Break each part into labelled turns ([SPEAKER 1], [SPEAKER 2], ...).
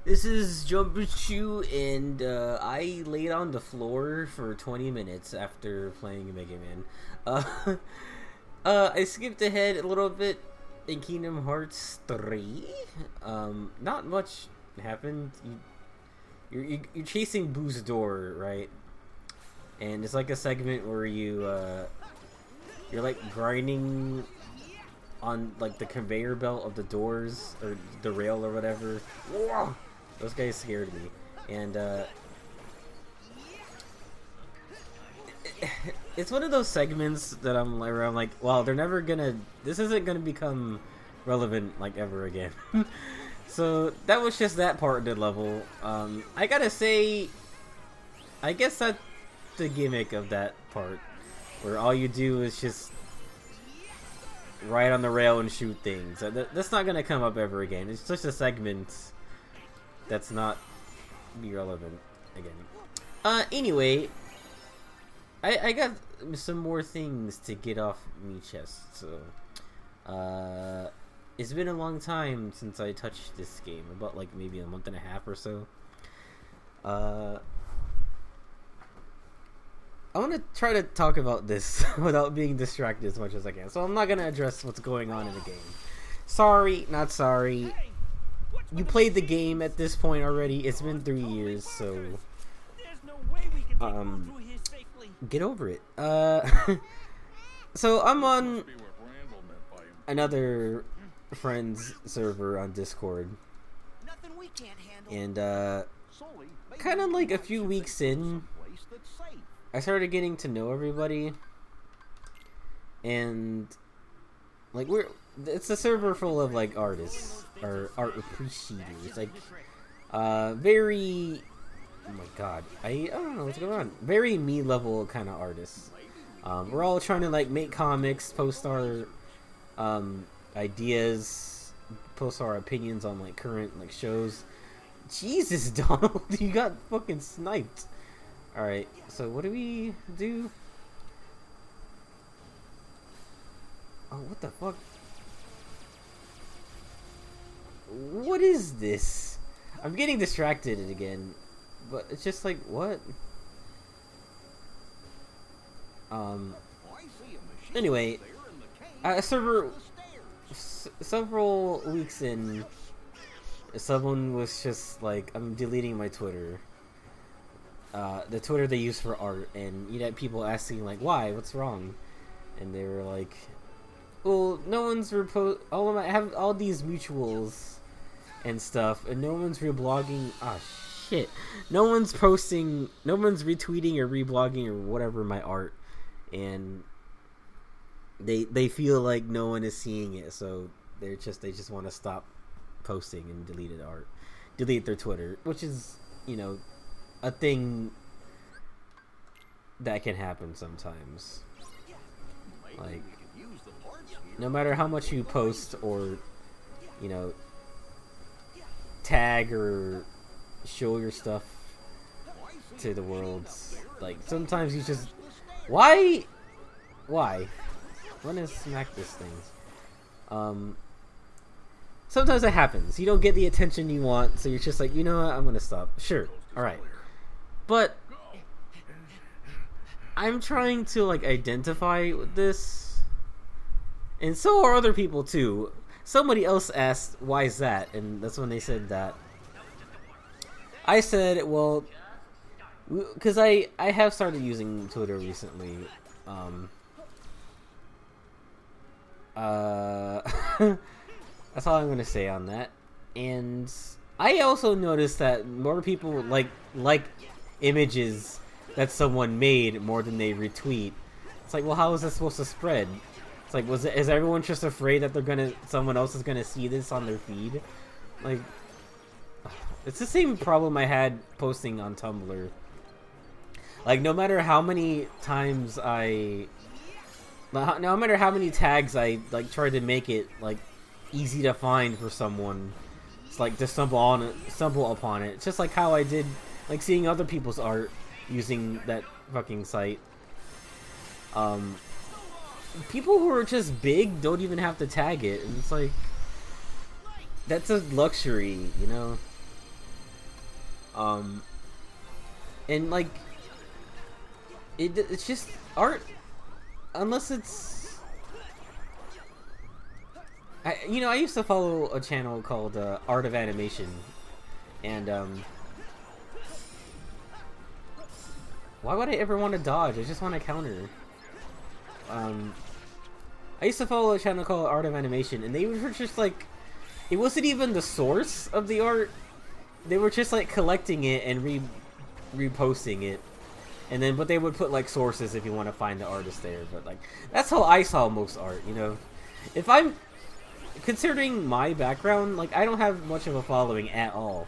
[SPEAKER 1] This is Jumperchu, and I laid on the floor for 20 minutes after playing Mega Man. Uh, I skipped ahead a little bit in Kingdom Hearts 3. Not much happened. You're chasing Boo's door, right? And it's like a segment where you're like grinding on like the conveyor belt of the doors or the rail or whatever. Whoa! Those guys scared me, and it's one of those segments that I'm like, wow, they're never gonna. This isn't gonna become relevant like ever again. So that was just that part of the level. I gotta say, I guess that's the gimmick of that part, where all you do is just ride on the rail and shoot things. That's not gonna come up ever again. It's just a segment that's not be relevant again. Anyway, I got some more things to get off me chest. So, it's been a long time since I touched this game, about like maybe a month and a half or so. I want to try to talk about this without being distracted as much as I can. So I'm not going to address what's going on in the game. Sorry, not sorry. You played the game at this point already. It's been 3 years, so get over it. So I'm on another friend's server on Discord, and kind of like a few weeks in, I started getting to know everybody, and like it's a server full of like artists or art appreciators, like very, oh my god, I don't know what's going on, very me level kind of artists. We're all trying to like make comics, post our ideas, post our opinions on like current like shows. Jesus, Donald, you got fucking sniped. Alright, so what do we do? Oh, what the fuck? What is this? I'm getting distracted again, but it's just like, what? Anyway, a server, several weeks in, someone was just like, I'm deleting my Twitter. The Twitter they use for art, and you had people asking like, why? What's wrong? And they were like, well, no one's I have all these mutuals and stuff, and no one's reblogging. Ah, shit. No one's posting, no one's retweeting or reblogging or whatever my art, and they feel like no one is seeing it, so they just want to stop posting and delete their Twitter, which is, you know, a thing that can happen sometimes. Like, no matter how much you post or, you know, tag or show your stuff to the world, like, sometimes you just, why I want to smack this thing. Sometimes it happens. You don't get the attention you want, so you're just like, you know what, I'm gonna stop. Sure, alright. But I'm trying to like identify with this, and so are other people too. Somebody else asked, why is that? And that's when they said that. I said, well, because I have started using Twitter recently. That's all I'm gonna say on that. And I also noticed that more people like images that someone made more than they retweet. It's like, well, how is that supposed to spread? It's like, is everyone just afraid that someone else is gonna see this on their feed? Like, it's the same problem I had posting on Tumblr. Like, no matter how many tags I like tried to make it like easy to find for someone, it's like to stumble upon it. It's just like how I did like seeing other people's art using that fucking site. People who are just big don't even have to tag it, and it's like, that's a luxury, you know? Um, and like, it's just art, unless it's. I used to follow a channel called Art of Animation, and why would I ever want to dodge? I just want to counter. I used to follow a channel called Art of Animation, and they were just like, it wasn't even the source of the art. They were just like collecting it and reposting it, and then but they would put like sources if you want to find the artist there. But like that's how I saw most art. You know, if I'm considering my background, like I don't have much of a following at all.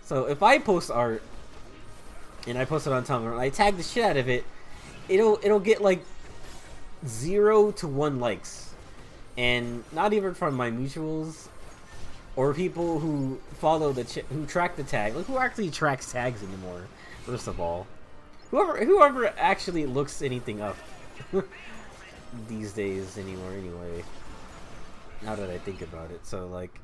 [SPEAKER 1] So if I post art and I post it on Tumblr and I tag the shit out of it, it'll get like 0 to 1 likes, and not even from my mutuals or people who follow who track the tag. Like, who actually tracks tags anymore? First of all, whoever actually looks anything up these days anymore. Anyway, now that I think about it, so like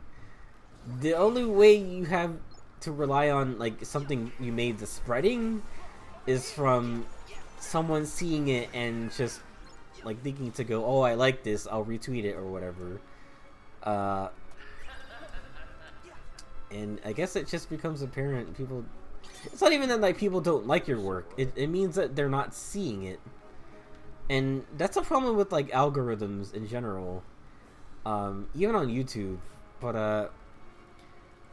[SPEAKER 1] the only way you have to rely on like something you made the spreading is from someone seeing it and just like thinking to go, oh, I like this, I'll retweet it or whatever. And I guess it just becomes apparent people. It's not even that like people don't like your work. It means that they're not seeing it, and that's a problem with like algorithms in general, even on YouTube. But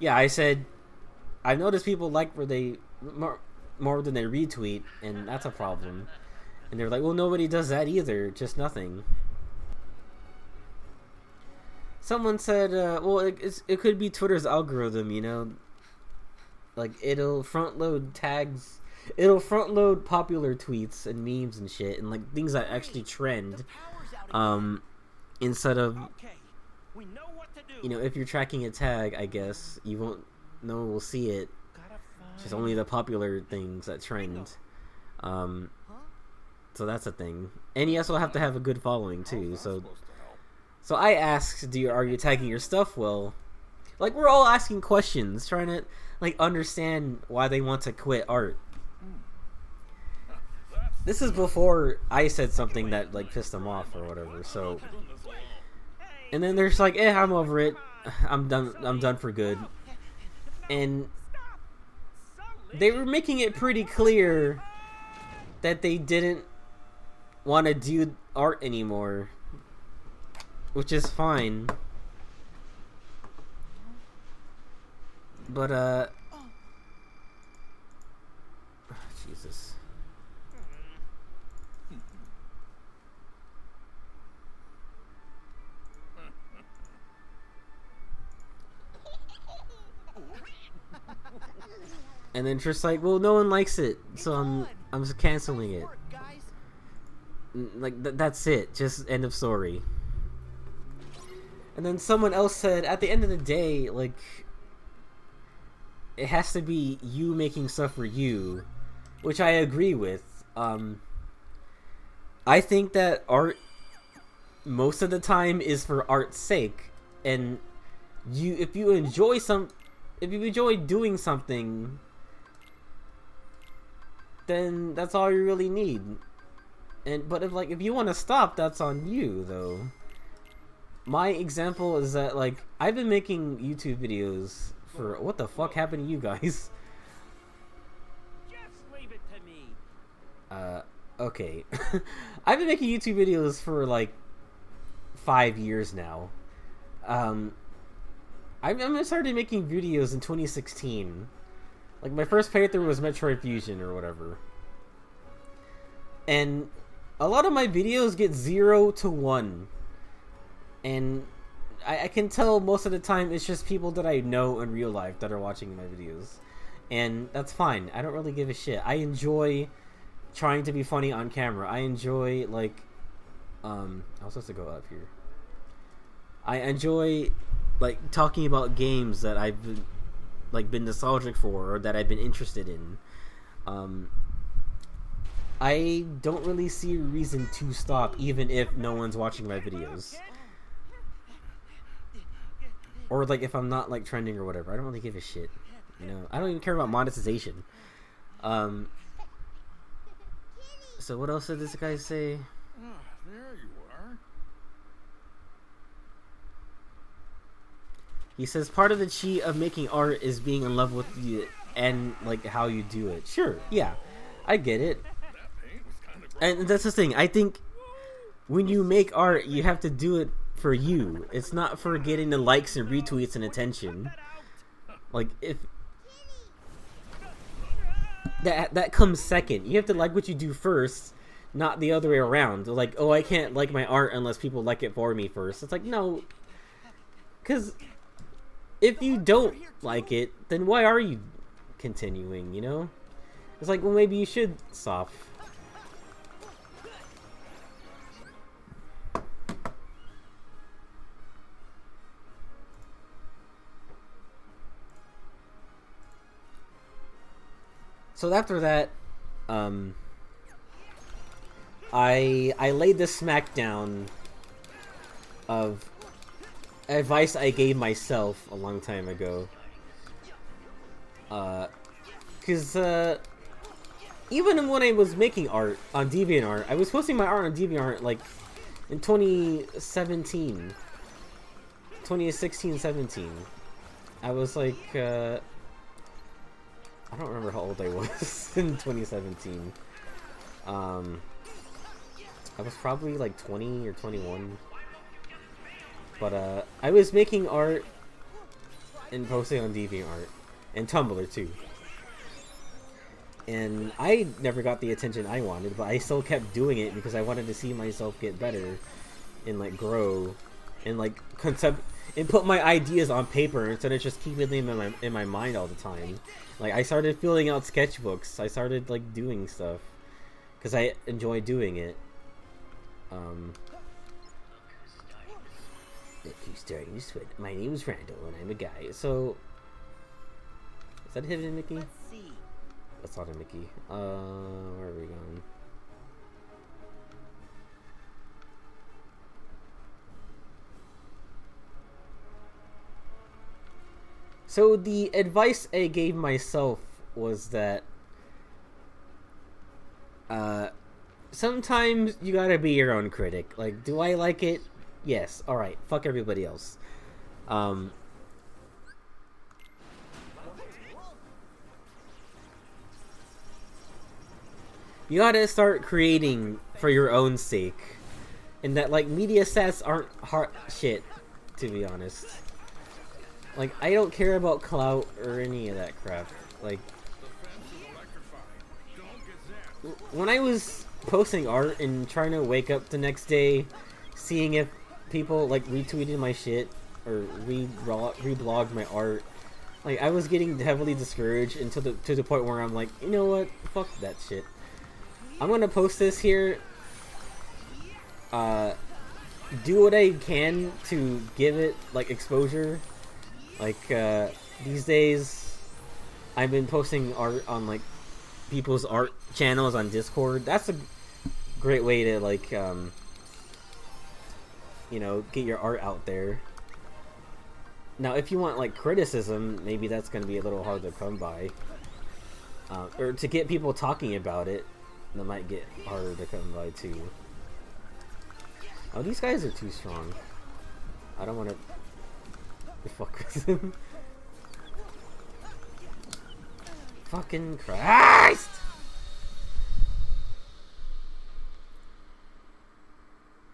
[SPEAKER 1] yeah, I said I've noticed people like where they more than they retweet, and that's a problem. And they're like, well, nobody does that either, just nothing. Someone said, well, it could be Twitter's algorithm, you know? Like, it'll front load tags, it'll front load popular tweets and memes and shit, and like things that actually trend, instead of, you know, if you're tracking a tag, I guess, you won't, no one will see it, just only the popular things that trend. So that's a thing. And you also have to have a good following too. So I asked, are you tagging your stuff well? Like, we're all asking questions, trying to like understand why they want to quit art. This is before I said something that like pissed them off or whatever. So, and then they're just like, I'm over it. I'm done for good. And they were making it pretty clear that they didn't want to do art anymore, which is fine. But Jesus. And then just like, well, no one likes it, so I'm just canceling it. Like, that's it. Just end of story. And then someone else said, at the end of the day, like, it has to be you making stuff for you, which I agree with. I think that art, most of the time, is for art's sake. And if you enjoy doing something, then that's all you really need. But if you want to stop, that's on you, though. My example is that, like, I've been making YouTube videos for... What the fuck happened to you guys?
[SPEAKER 2] Just leave it to me.
[SPEAKER 1] Okay. I've been making YouTube videos for, like, 5 years now. I started making videos in 2016. Like, my first playthrough was Metroid Fusion or whatever. And a lot of my videos get 0 to 1. And I can tell most of the time it's just people that I know in real life that are watching my videos. And that's fine. I don't really give a shit. I enjoy trying to be funny on camera. I enjoy, like... I was supposed to go up here. I enjoy, like, talking about games that I've been nostalgic for or that I've been interested in. I don't really see a reason to stop even if no one's watching my videos. Or, like, if I'm not, like, trending or whatever. I don't really give a shit. You know, I don't even care about monetization. So what else did this guy say?
[SPEAKER 3] Oh, there you are.
[SPEAKER 1] He says part of the cheat of making art is being in love with you and like how you do it. Sure, yeah, I get it. And that's the thing. I think when you make art, you have to do it for you. It's not for getting the likes and retweets and attention. Like if that comes second. You have to like what you do first, not the other way around. Like, oh, I can't like my art unless people like it for me first. It's like, no, because if you don't like it, then why are you continuing? You know, it's like, well, maybe you should stop. So after that, I laid the smackdown of advice I gave myself a long time ago. Cause even when I was making art on DeviantArt, I was posting my art on DeviantArt like in 2017, 2016-17. I was like, I don't remember how old I was in 2017. I was probably like 20 or 21. But I was making art and posting on DeviantArt and Tumblr too. And I never got the attention I wanted, but I still kept doing it because I wanted to see myself get better and like grow and like and put my ideas on paper instead of just keeping them in my mind all the time. Like, I started filling out sketchbooks. I started like doing stuff because I enjoy doing it. Look who's starting to sweat. My name's Randall and I'm a guy. So is that Hidden Mickey?
[SPEAKER 2] Let's see.
[SPEAKER 1] That's not a Mickey. Where are we going? So the advice I gave myself was that sometimes you gotta be your own critic. Like, do I like it? Yes. Alright, fuck everybody else. You gotta start creating for your own sake. And that, like, media sets aren't hard shit, to be honest. Like, I don't care about clout or any of that crap. Like, when I was posting art and trying to wake up the next day, seeing if people, like, retweeted my shit or reblogged my art, like, I was getting heavily discouraged to the point where I'm like, you know what? Fuck that shit. I'm gonna post this here. Do what I can to give it, like, exposure. Like, these days, I've been posting art on, like, people's art channels on Discord. That's a great way to, like, you know, get your art out there. Now, if you want, like, criticism, maybe that's going to be a little hard to come by. Or to get people talking about it, that might get harder to come by, too. Oh, these guys are too strong. I don't want to fuck with him. Fucking Christ!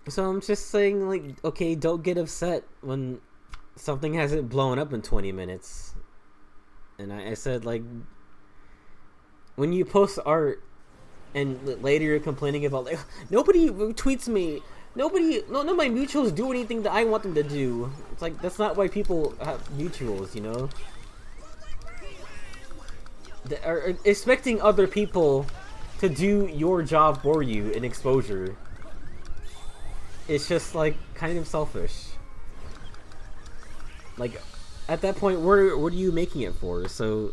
[SPEAKER 1] So I'm just saying, like, okay, don't get upset when something hasn't blown up in 20 minutes. And I said, like, when you post art and later you're complaining about, like, nobody tweets me, none of my mutuals do anything that I want them to do. It's like, that's not why people have mutuals, you know? They are expecting other people to do your job for you in exposure. It's just, like, kind of selfish. Like, at that point, what are you making it for? So,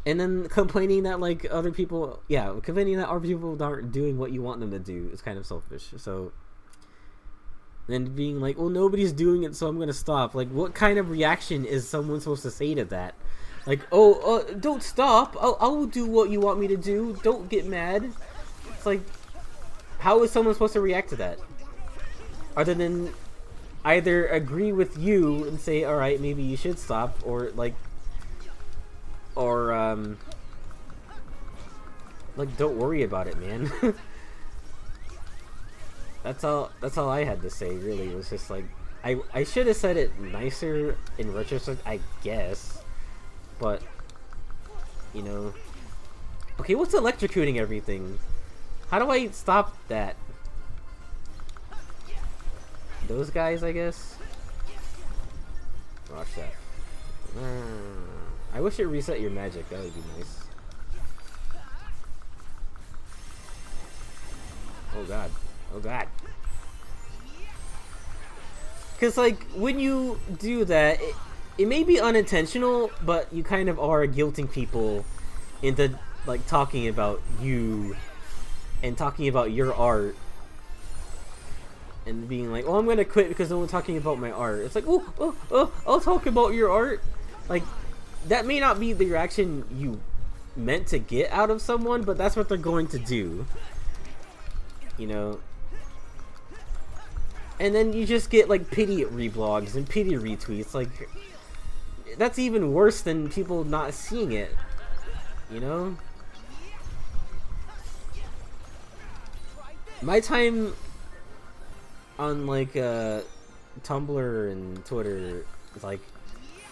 [SPEAKER 1] and then complaining that, like, other people, complaining that other people aren't doing what you want them to do is kind of selfish. So, then being like, well, nobody's doing it, so I'm gonna stop. Like, what kind of reaction is someone supposed to say to that? Like, oh, don't stop. I'll do what you want me to do. Don't get mad. It's like, how is someone supposed to react to that? Other than either agree with you and say, all right, maybe you should stop, or like don't worry about it, man. That's all I had to say, really. It was just like, I should have said it nicer in retrospect, I guess. But, you know. Okay, what's electrocuting everything? How do I stop that? Those guys, I guess? Watch that. I wish it reset your magic. That would be nice. Oh god. Oh god. Because, like, when you do that, it may be unintentional, but you kind of are guilting people into, like, talking about you and talking about your art and being like, oh, I'm gonna quit because no one's talking about my art. It's like, oh, I'll talk about your art. Like, that may not be the reaction you meant to get out of someone, but that's what they're going to do. You know? And then you just get, like, pity reblogs and pity retweets. Like, that's even worse than people not seeing it. You know? My time on, like, Tumblr and Twitter is like,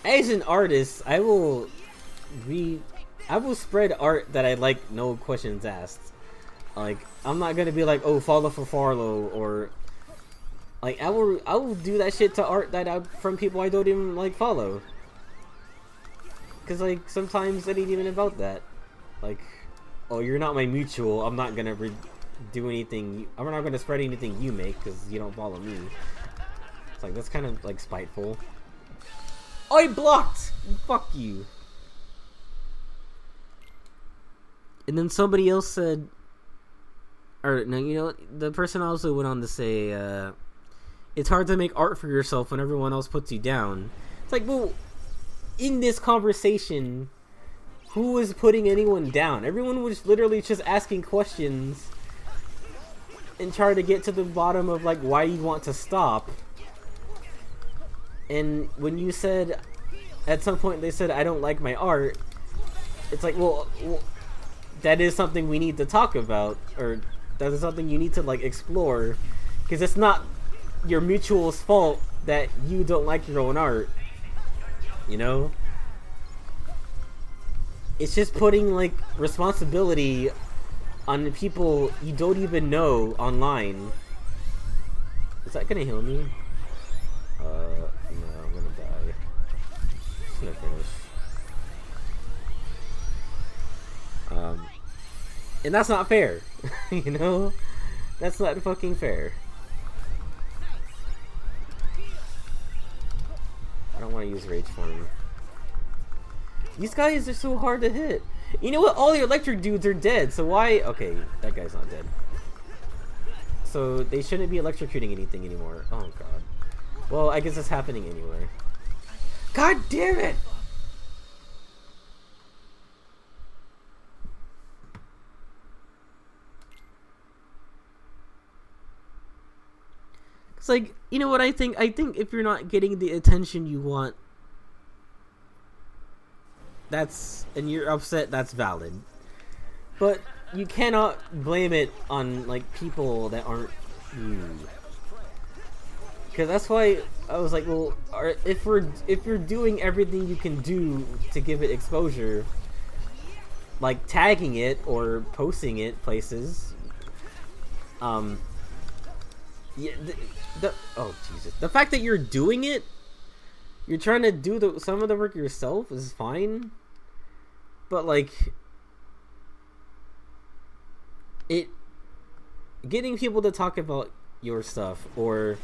[SPEAKER 1] as an artist, I will spread art that I like, no questions asked. Like, I'm not gonna be like, oh, follow for Farlow, or like, I will do that shit to art that from people I don't even like follow. Cause like, sometimes it ain't even about that. Like, oh, you're not my mutual, I'm not gonna do anything. I'm not gonna spread anything you make because you don't follow me. It's like, that's kind of like spiteful. Oh, I blocked! Fuck you. And then somebody else said, or no, you know, the person also went on to say, it's hard to make art for yourself when everyone else puts you down. It's like, well, in this conversation, who was putting anyone down? Everyone was literally just asking questions and trying to get to the bottom of, like, why you want to stop. And when you said, at some point they said, I don't like my art, it's like, well, that is something we need to talk about, or that is something you need to, like, explore, because it's not your mutual's fault that you don't like your own art, you know? It's just putting, like, responsibility on the people you don't even know online. Is that gonna heal me? No, I'm gonna die. Just gonna finish. And that's not fair. You know? That's not fucking fair. I don't want to use rage form. These guys are so hard to hit. You know what? All the electric dudes are dead, so why? Okay, that guy's not dead. So they shouldn't be electrocuting anything anymore. Oh god. Well, I guess it's happening anyway. God damn it! It's like, you know what I think? I think if you're not getting the attention you want, and you're upset, that's valid. But you cannot blame it on, like, people that aren't you. Because that's why I was like, well, if you're doing everything you can do to give it exposure, like tagging it or posting it places, yeah, oh Jesus, the fact that you're doing it, you're trying to do some of the work yourself is fine, but like, getting people to talk about your stuff, or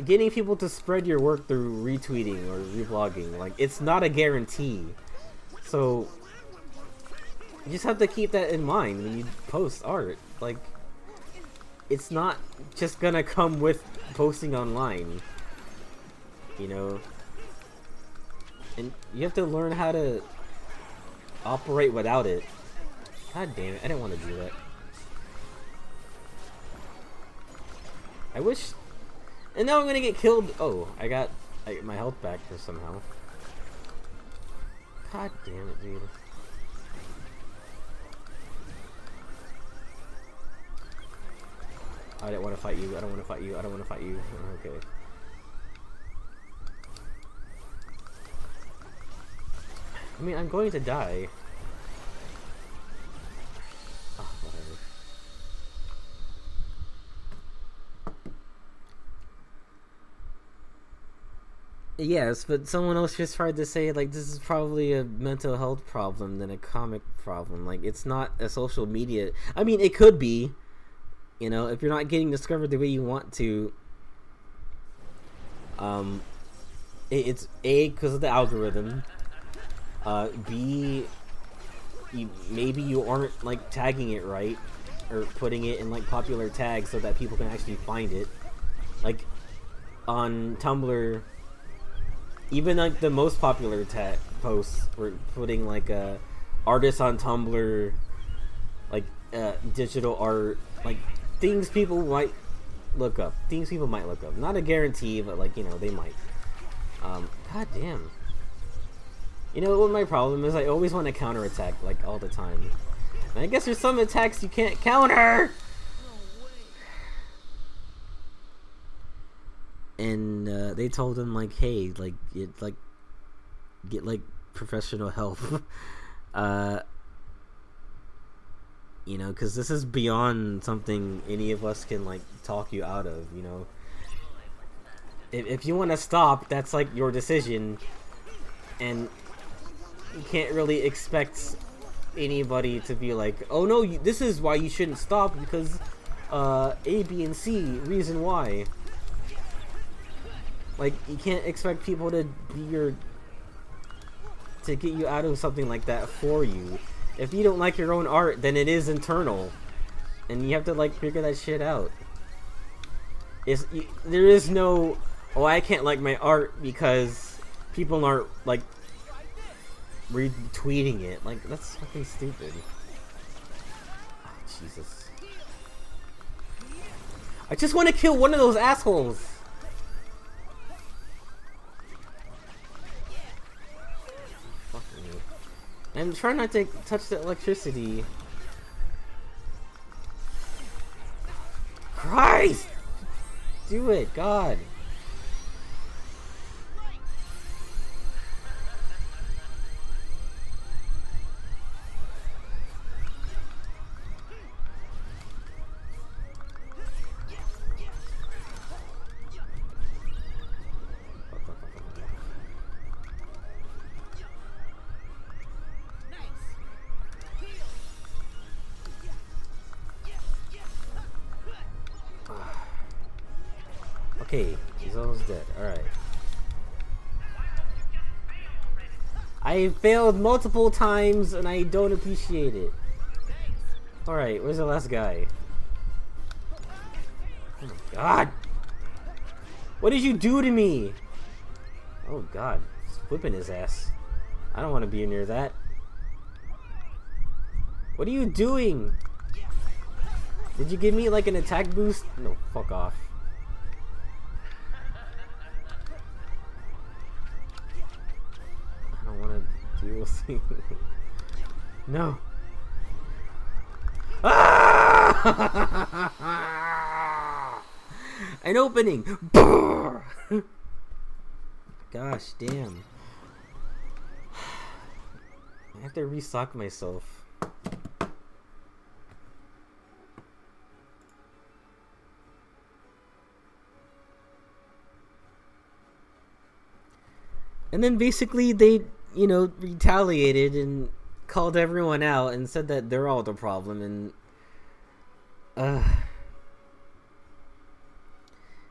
[SPEAKER 1] getting people to spread your work through retweeting or reblogging, like, it's not a guarantee. So you just have to keep that in mind when you post art. Like, it's not just gonna come with posting online, you know? And you have to learn how to operate without it. God damn it, I didn't want to do that. I wish... And now I'm gonna get killed. Oh, I got my health back for somehow. God damn it, dude. I don't want to fight you. I don't want to fight you. I don't want to fight you. Okay. I mean, I'm going to die. Oh, whatever. Yes, but someone else just tried to say, like, this is probably a mental health problem than a comic problem. Like, it's not a social media... I mean, it could be. You know, if you're not getting discovered the way you want to... It's A, because of the algorithm. B, maybe you aren't, like, tagging it right. Or putting it in, like, popular tags so that people can actually find it. Like, on Tumblr... Even like the most popular posts were putting like artists on Tumblr, like digital art, like things people might look up. Things people might look up. Not a guarantee, but like, you know, they might. God damn. You know what my problem is? I always want to counterattack like all the time. And I guess there's some attacks you can't counter. And they told him like, hey, like get like professional help. You know, because this is beyond something any of us can like talk you out of. You know, if you want to stop, that's like your decision, and you can't really expect anybody to be like, oh no, this is why you shouldn't stop because A, B, and C reason why. Like, you can't expect people to be to get you out of something like that for you. If you don't like your own art, then it is internal. And you have to, like, figure that shit out. There is no, oh, I can't like my art because people aren't, like, retweeting it. Like, that's fucking stupid. Oh, Jesus. I just want to kill one of those assholes! I'm trying not to touch the electricity. Christ! Do it, God. Okay, he's almost dead. Alright. I failed multiple times and I don't appreciate it. Alright, where's the last guy? Oh my god! What did you do to me? Oh god, he's whipping his ass. I don't want to be near that. What are you doing? Did you give me like an attack boost? No, fuck off. I don't want to deal with you. No. Ah! An opening. Gosh damn. I have to restock myself. And then basically they, you know, retaliated and called everyone out and said that they're all the problem, and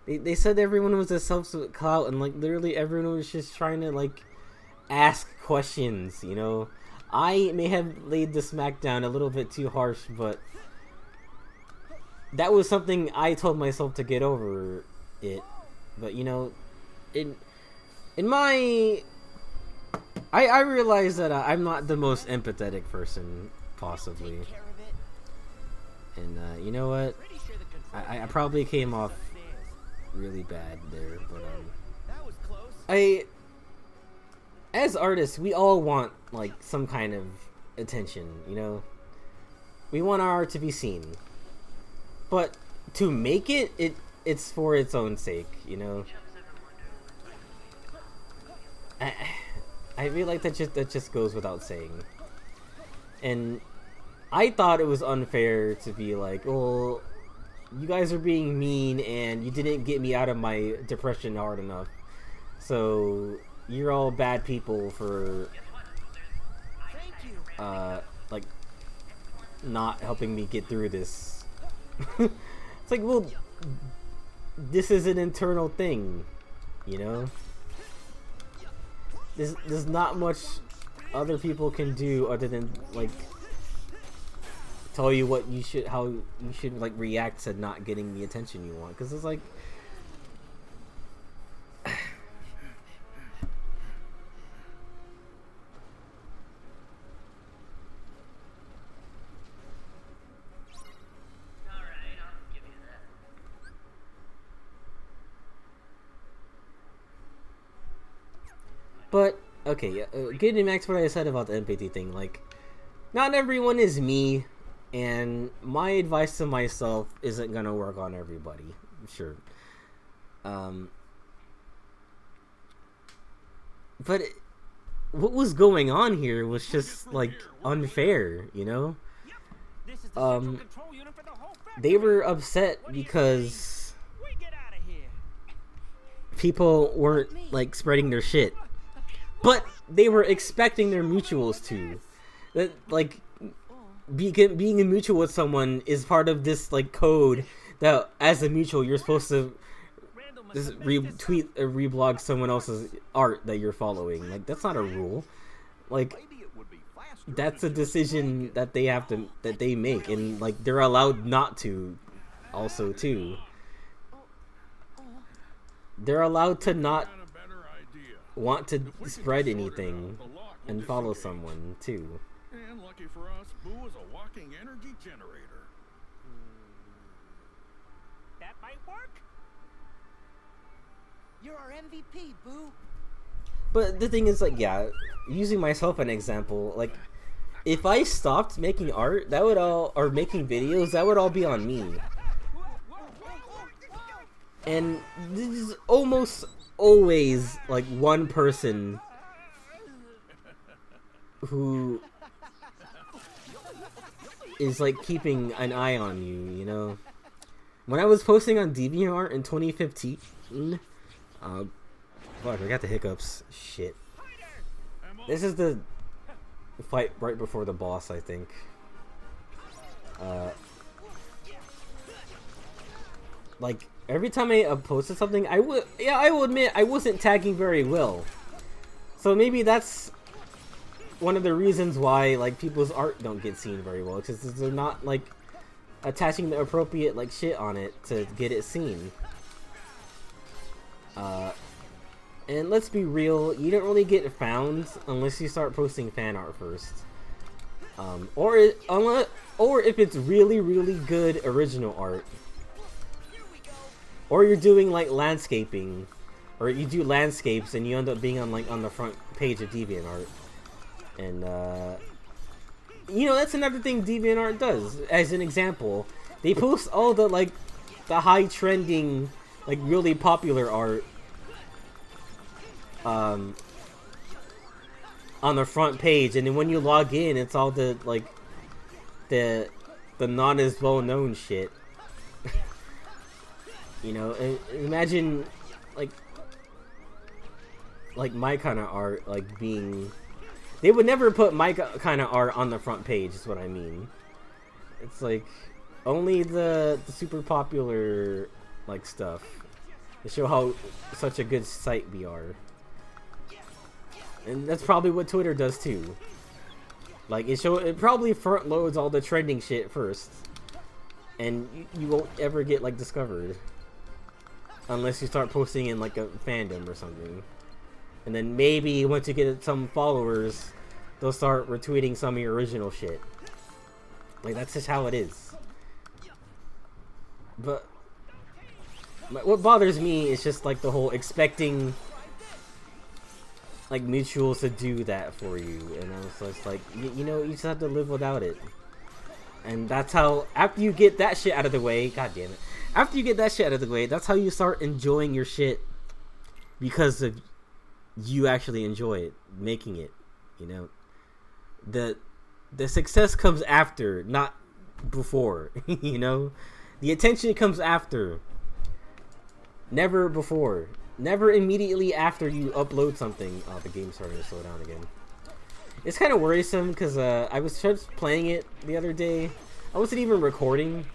[SPEAKER 1] they said everyone was a self-clout, and like literally everyone was just trying to like ask questions, you know. I may have laid the smackdown a little bit too harsh, but that was something I told myself to get over it. But you know, in my I realize that I'm not the most empathetic person possibly,
[SPEAKER 2] Take care of it.
[SPEAKER 1] and you know what?
[SPEAKER 2] Pretty sure the control
[SPEAKER 1] I probably came off
[SPEAKER 2] upstairs.
[SPEAKER 1] really bad there, but
[SPEAKER 2] That was close.
[SPEAKER 1] as artists, we all want like some kind of attention, you know? We want our art to be seen. But to make it's for its own sake, you know? I feel like that just goes without saying. And I thought it was unfair to be like, well, you guys are being mean and you didn't get me out of my depression hard enough. So you're all bad people for
[SPEAKER 2] Thank you.
[SPEAKER 1] like not helping me get through this. It's like, well, this is an internal thing, you know? There's not much other people can do other than like tell you what you should, how you should like react to not getting the attention you want, because it's like but okay, getting back to what I said about the empathy thing, like, not everyone is me, and my advice to myself isn't gonna work on everybody. Sure, but what was going on here was just like unfair, you know.
[SPEAKER 2] This is the central control unit for the whole factory.
[SPEAKER 1] They were upset because
[SPEAKER 2] We get out of here.
[SPEAKER 1] people weren't like spreading their shit. But they were expecting their mutuals to. That like being a mutual with someone is part of this like code that as a mutual you're supposed to
[SPEAKER 2] Randall must
[SPEAKER 1] just
[SPEAKER 2] have messed this
[SPEAKER 1] retweet or reblog someone else's art that you're following. Like, that's not a rule. Like,
[SPEAKER 3] Maybe it would be faster
[SPEAKER 1] that's a
[SPEAKER 3] to just
[SPEAKER 1] decision that they have to that they make, and like they're allowed not to also too. They're allowed to not
[SPEAKER 3] had a better idea.
[SPEAKER 1] want to
[SPEAKER 3] If we could
[SPEAKER 1] spread
[SPEAKER 3] just sort it
[SPEAKER 1] anything
[SPEAKER 3] out, the lock would
[SPEAKER 1] and follow
[SPEAKER 3] disappear.
[SPEAKER 1] someone too.
[SPEAKER 3] And lucky for us, Boo is a walking energy generator.
[SPEAKER 2] That might work. You're our MVP, Boo.
[SPEAKER 1] But the thing is, like, yeah, using myself an example, like, if I stopped making art, that would all, or making videos, that would all be on me. And this is almost always, like, one person who is, like, keeping an eye on you, you know? When I was posting on DeviantArt in 2015, fuck, I got the hiccups. Shit. This is the fight right before the boss, I think. Like, every time I posted something, I will admit, I wasn't tagging very well. So maybe that's one of the reasons why, like, people's art don't get seen very well, because they're not, like, attaching the appropriate, like, shit on it to get it seen. And let's be real, you don't really get found unless you start posting fan art first. Or if it's really, really good original art. Or you're doing like landscaping, or you do landscapes and you end up being on like on the front page of DeviantArt. And you know, that's another thing DeviantArt does. As an example, they post all the like the high trending, like really popular art on the front page, and then when you log in, it's all the like the not as well known shit. You know, imagine like my kind of art like being. They would never put my kind of art on the front page. Is what I mean. It's like only the super popular like stuff to show how such a good site we are. And that's probably what Twitter does too. Like it probably front loads all the trending shit first, and you won't ever get like discovered unless you start posting in like a fandom or something. And then maybe once you get some followers, they'll start retweeting some of your original shit. Like, that's just how it is. But what bothers me is just like the whole expecting like mutuals to do that for you, and I was just like, you know, you just have to live without it. And that's how, after you get that shit out of the way, god damn it, after you get that shit out of the way, that's how you start enjoying your shit, because of you actually enjoy it, making it, you know. The success comes after, not before. You know, the attention comes after, never before, never immediately after you upload something. Oh, the game's starting to slow down again. It's kind of worrisome because I was just playing it the other day. I wasn't even recording,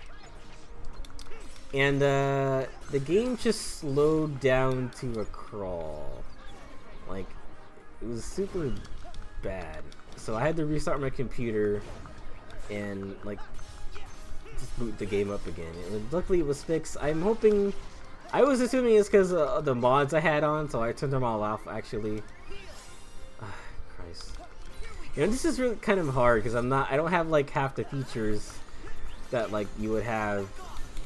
[SPEAKER 1] and the game just slowed down to a crawl. Like, it was super bad. So I had to restart my computer and like just boot the game up again. Luckily it was fixed. I'm hoping, I was assuming it's because of the mods I had on, so I turned them all off actually. Christ. You know, this is really kind of hard because I don't have like half the features that like you would have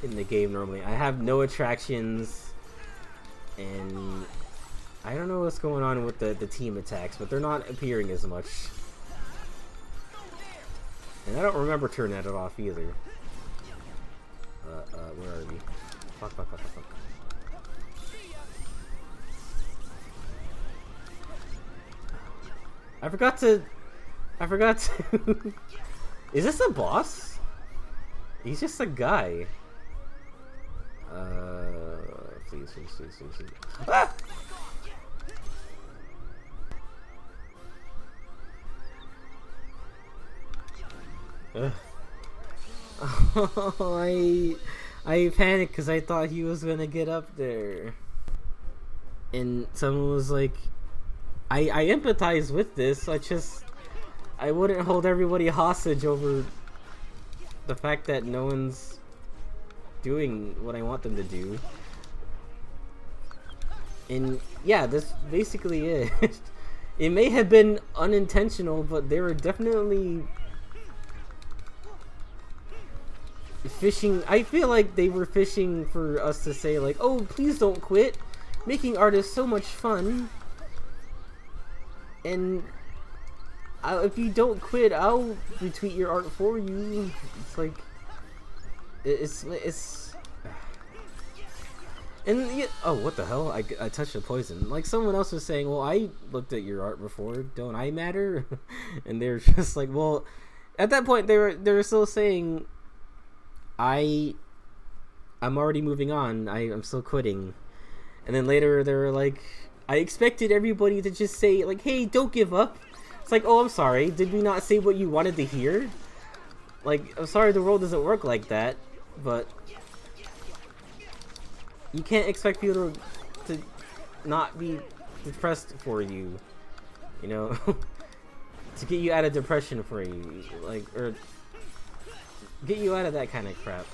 [SPEAKER 1] in the game normally. I have no attractions, and I don't know what's going on with the team attacks, but they're not appearing as much. And I don't remember turning that off either. Where are we? Fuck. I forgot to... Is this a boss? He's just a guy. Please. Ah! Oh, I panicked because I thought he was gonna get up there, and someone was like, I empathize with this. I wouldn't hold everybody hostage over the fact that no one's doing what I want them to do. And yeah, that's basically it. It may have been unintentional, but they were definitely fishing. I feel like they were fishing for us to say like, oh, please don't quit, making art is so much fun, and if you don't quit, I'll retweet your art for you. It's like it's and yeah, oh, what the hell, I touched the poison. Like, someone else was saying, well, I looked at your art before, don't I matter? And they're just like, well, at that point they were still saying, I'm already moving on. I'm still quitting. And then later they were like, I expected everybody to just say like, hey, don't give up. It's like, oh, I'm sorry. Did we not say what you wanted to hear? Like, I'm sorry, the world doesn't work like that, but you can't expect people to not be depressed for you, you know, to get you out of depression for you, like, or get you out of that kind of crap.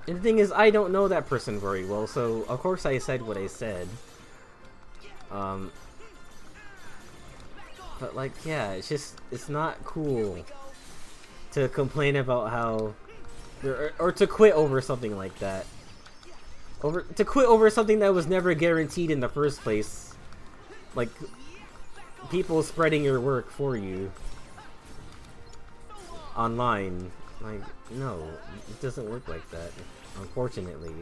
[SPEAKER 1] And the thing is, I don't know that person very well, so of course I said what I said. But like, yeah, it's not cool to complain about how, or to quit over something like that. To quit over something that was never guaranteed in the first place. Like, people spreading your work for you online. Like, no, it doesn't work like that, unfortunately.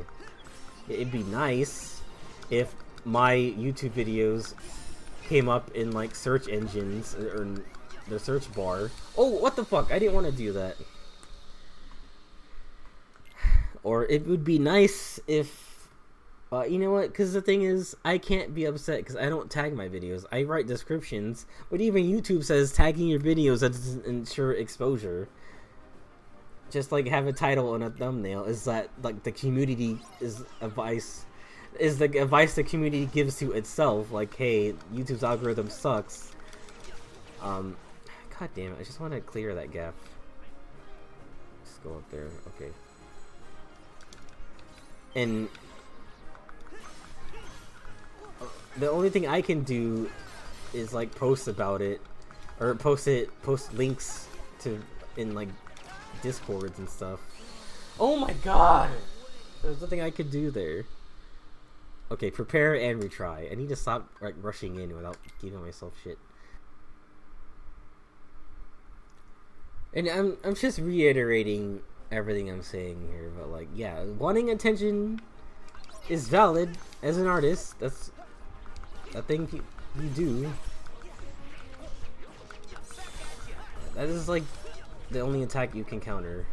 [SPEAKER 1] It'd be nice if my YouTube videos came up in, like, search engines, or the search bar. Oh, what the fuck, I didn't want to do that. Or it would be nice if, you know what, because the thing is, I can't be upset because I don't tag my videos. I write descriptions, but even YouTube says tagging your videos doesn't ensure exposure. Just like have a title and a thumbnail is that like the community is advice, is the advice the community gives to itself. Like, hey, YouTube's algorithm sucks. God damn it! I just want to clear that gap. Just go up there. Okay. And the only thing I can do is like post about it, or post links to in like Discords and stuff. Oh my god! There's nothing I could do there. Okay, prepare and retry. I need to stop like rushing in without giving myself shit. And I'm just reiterating everything I'm saying here, but like, yeah, wanting attention is valid as an artist. That's a thing you do. That is like the only attack you can counter.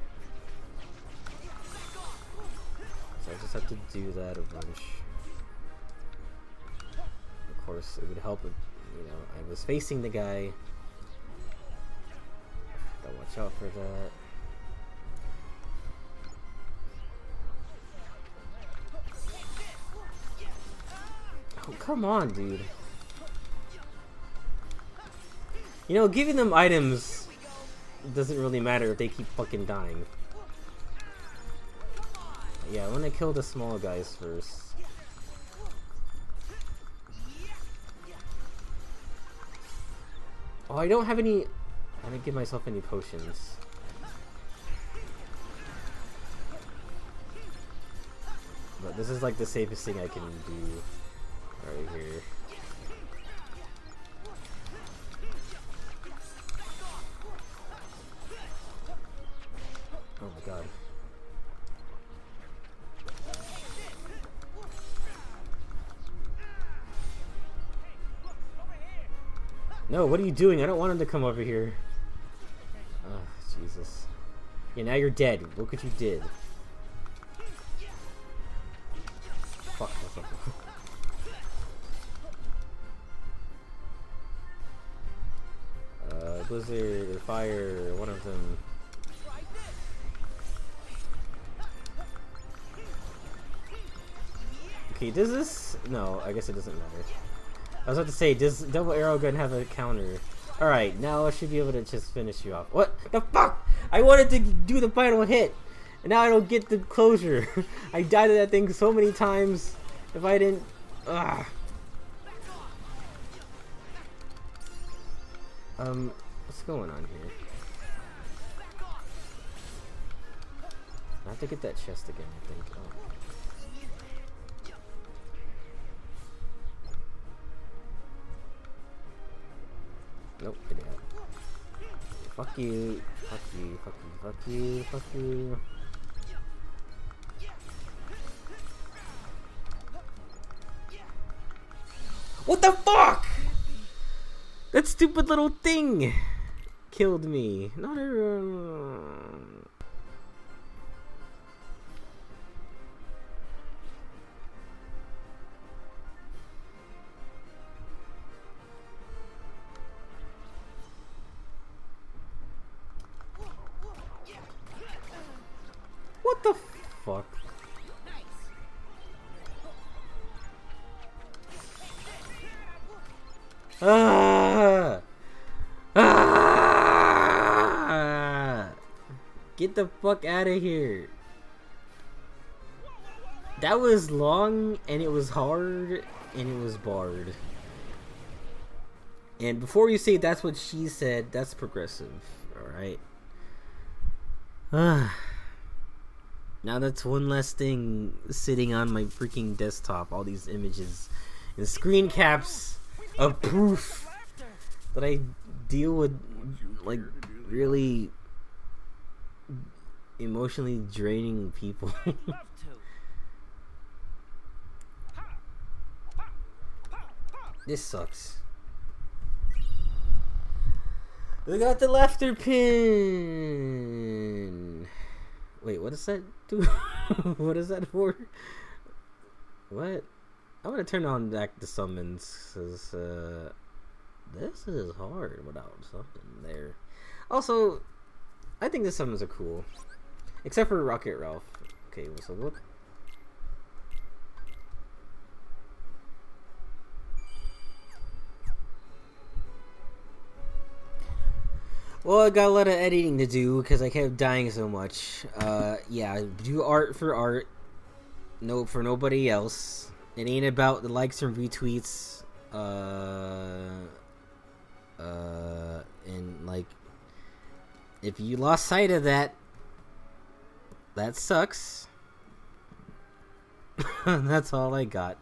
[SPEAKER 1] So I just have to do that a bunch. Of course, it would help if, you know, I was facing the guy. Gotta watch out for that. Oh, come on, dude. You know, giving them items doesn't really matter if they keep fucking dying. Yeah, I want to kill the small guys first. Oh, I don't have any... I didn't give myself any potions. But this is like the safest thing I can do right here. Oh my god. No, what are you doing? I don't want him to come over here. Oh, Jesus. Yeah, now you're dead. Look what you did. Fuck. Blizzard or fire, one of them. Okay, does this? No, I guess it doesn't matter. I was about to say, does double arrow gun have a counter? Alright, now I should be able to just finish you off. What the fuck? I wanted to do the final hit, and now I don't get the closure. I died to that thing so many times. If I didn't... Ugh. What's going on here? I have to get that chest again, I think. Oh. Nope, I didn't. Fuck you. Fuck you. Fuck you. Fuck you. Fuck you. What the fuck? That stupid little thing killed me. Not everyone. What the fuck? Ah! Ah! Get the fuck out of here. That was long, and it was hard, and it was barred. And before you say that's what she said, that's progressive, alright? Ah. Now that's one less thing sitting on my freaking desktop, all these images and screen caps of proof that I deal with like really emotionally draining people. This sucks. We got the laughter pin. Wait, what does that do? What is that for? What? I'm gonna turn on back the summons, cause this is hard without something there. Also, I think the summons are cool, except for Rocket Ralph. Okay, so what? Well, I got a lot of editing to do because I kept dying so much. Yeah, do art for art. no, for nobody else. It ain't about the likes and retweets. And like, if you lost sight of that, that sucks. That's all I got.